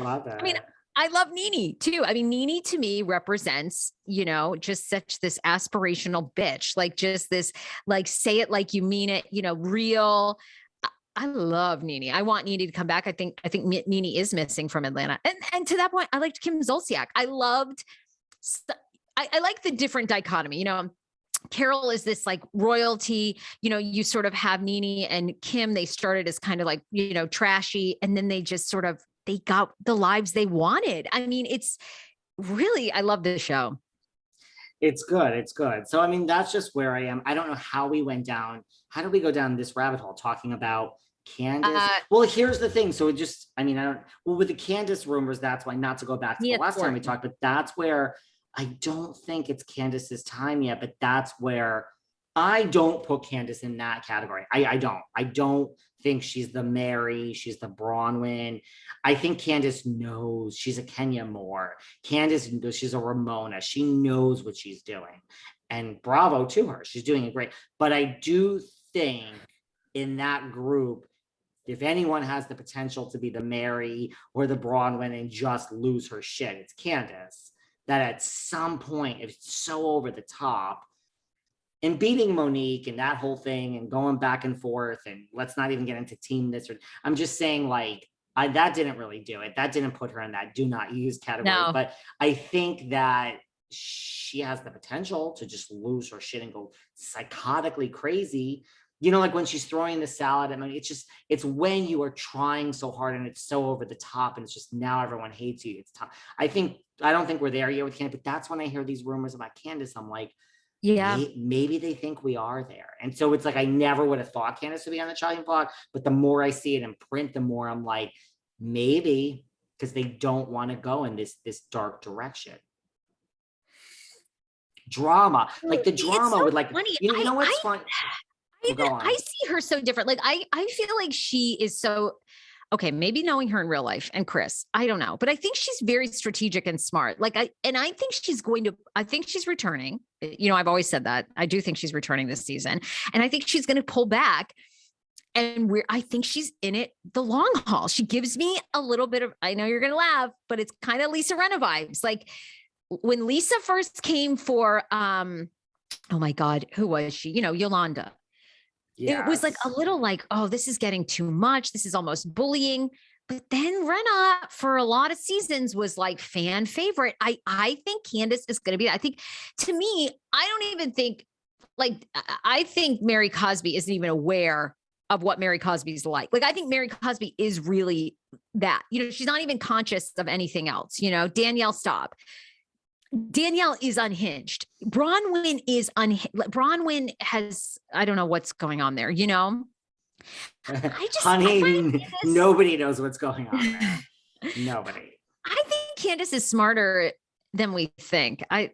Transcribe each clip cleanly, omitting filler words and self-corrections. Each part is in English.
Love I mean, it. I love Nene too. I mean, Nene to me represents, just such this aspirational bitch, like just this, like say it like you mean it, real. I love Nene. I want Nene to come back. I think Nene is missing from Atlanta. And to that point, I liked Kim Zolciak. I like the different dichotomy, Carol is this like royalty, you sort of have Nene and Kim, they started as kind of like, trashy. And then they just sort of, they got the lives they wanted. I mean, it's really, I love this show. It's good. It's good. So, I mean, that's just where I am. I don't know how we went down. How did we go down this rabbit hole talking about Candiace? Well, here's the thing. So with the Candiace rumors, that's why, not to go back to the last time we talked, but that's where I don't think it's Candiace's time yet, but that's where I don't put Candiace in that category. I don't think she's the Mary, she's the Bronwyn. I think Candiace knows she's a Kenya Moore. Candiace knows she's a Ramona. She knows what she's doing. And bravo to her. She's doing it great. But I do think in that group, if anyone has the potential to be the Mary or the Bronwyn and just lose her shit, it's Candiace. That at some point, if it's so over the top, and beating Monique and that whole thing and going back and forth, and let's not even get into team this, or I'm just saying, like, that didn't really do it. That didn't put her in that do not use category. No. But I think that she has the potential to just lose her shit and go psychotically crazy. Like when she's throwing the salad. I mean, it's when you are trying so hard and it's so over the top and it's just now everyone hates you. It's tough. I don't think we're there yet with Candiace, but that's when I hear these rumors about Candiace. I'm like, yeah, maybe they think we are there. And so it's like, I never would have thought Candiace would be on the chopping block, but the more I see it in print, the more I'm like, maybe, because they don't want to go in this dark direction. Drama, like the drama so would like, funny. You know what's fun? I see her so different. Like I feel like she is so, okay, maybe knowing her in real life and Chris, I don't know, but I think she's very strategic and smart. I think she's returning. I've always said that. I do think she's returning this season. And I think she's going to pull back, and I think she's in it the long haul. She gives me a little bit of, I know you're going to laugh, but it's kind of Lisa Rinna vibes. Like when Lisa first came for, oh my God, who was she? Yolanda. Yes. It was like a little like, oh, this is getting too much. This is almost bullying. But then Rinna for a lot of seasons was like fan favorite. I think Candiace is going to be, I think to me, I think Mary Cosby isn't even aware of what Mary Cosby's like. Like, I think Mary Cosby is really that, she's not even conscious of anything else. Danielle, stop. Danielle is unhinged. Bronwyn is Bronwyn has, I don't know what's going on there, Honey, nobody knows what's going on there. Nobody. I think Candiace is smarter than we think. No,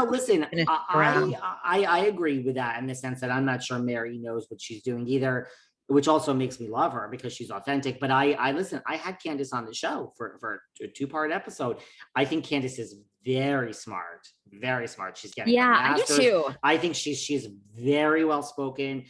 listen, I agree with that in the sense that I'm not sure Mary knows what she's doing either, which also makes me love her because she's authentic. But I listen, I had Candiace on the show for a 2-part episode. I think Candiace is very smart, very smart. She's getting a master's. I do too. I think she's very well spoken.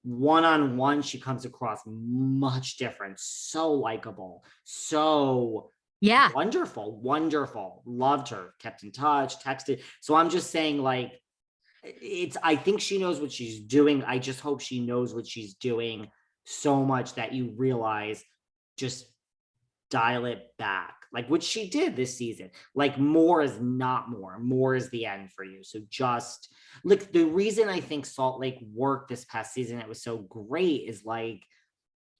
One-on-one, she comes across much different, so likable, so wonderful, loved her, kept in touch, texted. So I'm just saying, like, I think she knows what she's doing. I just hope she knows what she's doing so much that you realize, just dial it back, like what she did this season. Like, more is not more is the end for you. So just look, the reason I think Salt Lake worked this past season, it was so great, is like,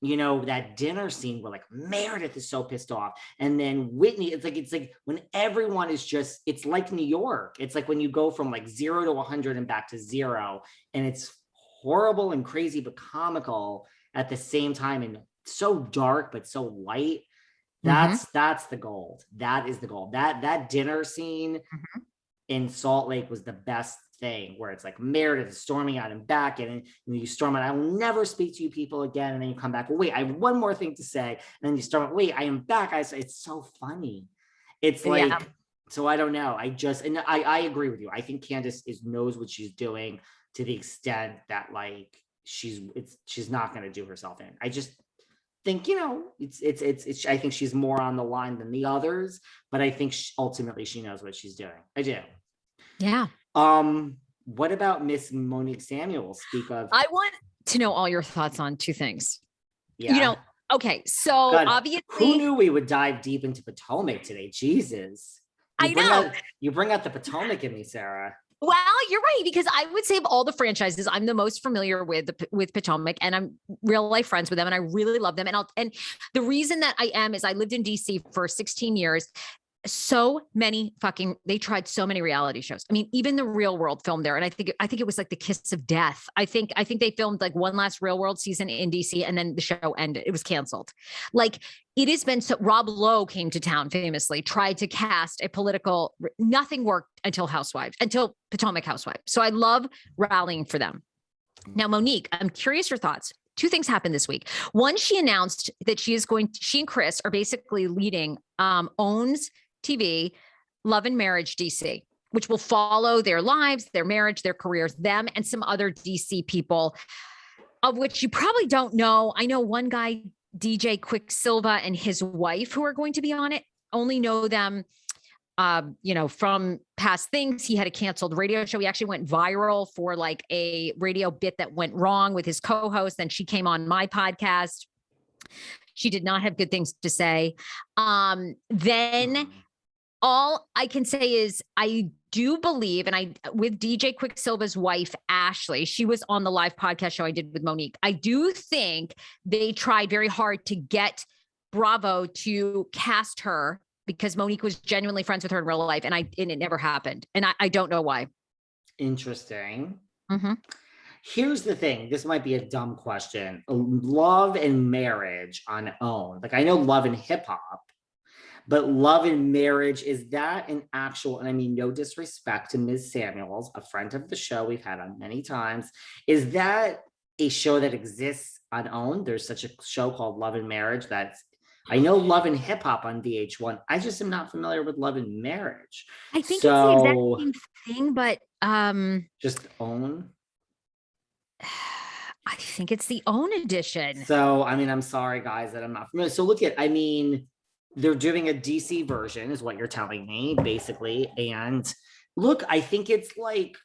that dinner scene where like Meredith is so pissed off, and then Whitney, it's like when everyone is just, it's like New York. It's like when you go from like 0 to 100 and back to 0, and it's horrible and crazy but comical at the same time, and so dark but so light. That's the gold. That is the gold. That dinner scene in Salt Lake was the best thing, where it's like Meredith is storming out and back, and you storm out, I will never speak to you people again, and then you come back, well, wait, I have one more thing to say, and then you storm out, wait, I am back. It's so funny. It's like, so I don't know. I agree with you. I think Candiace knows what she's doing, to the extent that like she's not going to do herself in. think, it's I think she's more on the line than the others, but I think ultimately she knows what she's doing. I do. Yeah. What about Miss Monique Samuel? Speak of. I want to know all your thoughts on two things. Yeah. Okay. So obviously, who knew we would dive deep into Potomac today? Jesus. I know. You bring out the Potomac in me, Sarah. Well, you're right, because I would say of all the franchises, I'm the most familiar with Potomac, and I'm real life friends with them, and I really love them. And the reason that I am is I lived in DC for 16 years. So many they tried so many reality shows. I mean, even The Real World filmed there. And I think it was like the kiss of death. I think they filmed like one last Real World season in DC, and then the show ended. It was canceled. Like, it has been so. Rob Lowe came to town famously, tried to cast a political, nothing worked until Potomac Housewives. So I love rallying for them. Now, Monique, I'm curious your thoughts. Two things happened this week. One, she announced that she and Chris are basically leading OWN's TV, Love and Marriage DC, which will follow their lives, their marriage, their careers, them and some other DC people, of which you probably don't know. I know one guy, DJ Quicksilva, and his wife, who are going to be on it. Only know them, from past things. He had a canceled radio show. He actually went viral for like a radio bit that went wrong with his co-host. Then she came on my podcast. She did not have good things to say. Then all I can say is I do believe, and with DJ Quicksilva's wife, Ashley, she was on the live podcast show I did with Monique. I do think they tried very hard to get Bravo to cast her, because Monique was genuinely friends with her in real life, and it never happened. And I don't know why. Interesting. Mm-hmm. Here's the thing. This might be a dumb question. Love and Marriage on OWN. Like, I know Love and Hip Hop, but Love and Marriage, is that an actual, and I mean, no disrespect to Ms. Samuels, a friend of the show we've had on many times. Is that a show that exists on OWN? There's such a show called Love and Marriage. I know Love and Hip Hop on VH1. I just am not familiar with Love and Marriage. I think it's the exact same thing, but just OWN. I think it's the OWN edition. So, I mean, I'm sorry, guys, that I'm not familiar. So they're doing a DC version, is what you're telling me, basically. And look, I think it's like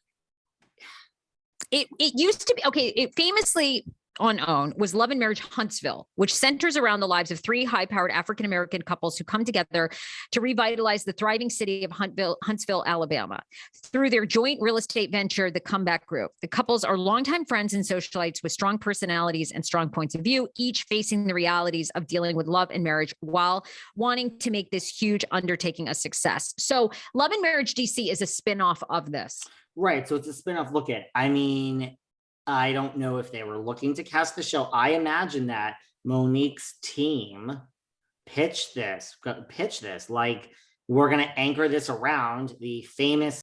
it used to be okay. It famously on OWN was Love and Marriage Huntsville, which centers around the lives of three high-powered African-American couples who come together to revitalize the thriving city of Huntsville, Alabama, through their joint real estate venture, the Comeback Group. The couples are longtime friends and socialites with strong personalities and strong points of view, each facing the realities of dealing with love and marriage while wanting to make this huge undertaking a success. So Love and Marriage DC is a spinoff of this. Right. So it's a spinoff. Look at, I mean, I don't know if they were looking to cast the show. I imagine that Monique's team pitched this, like, we're going to anchor this around the famous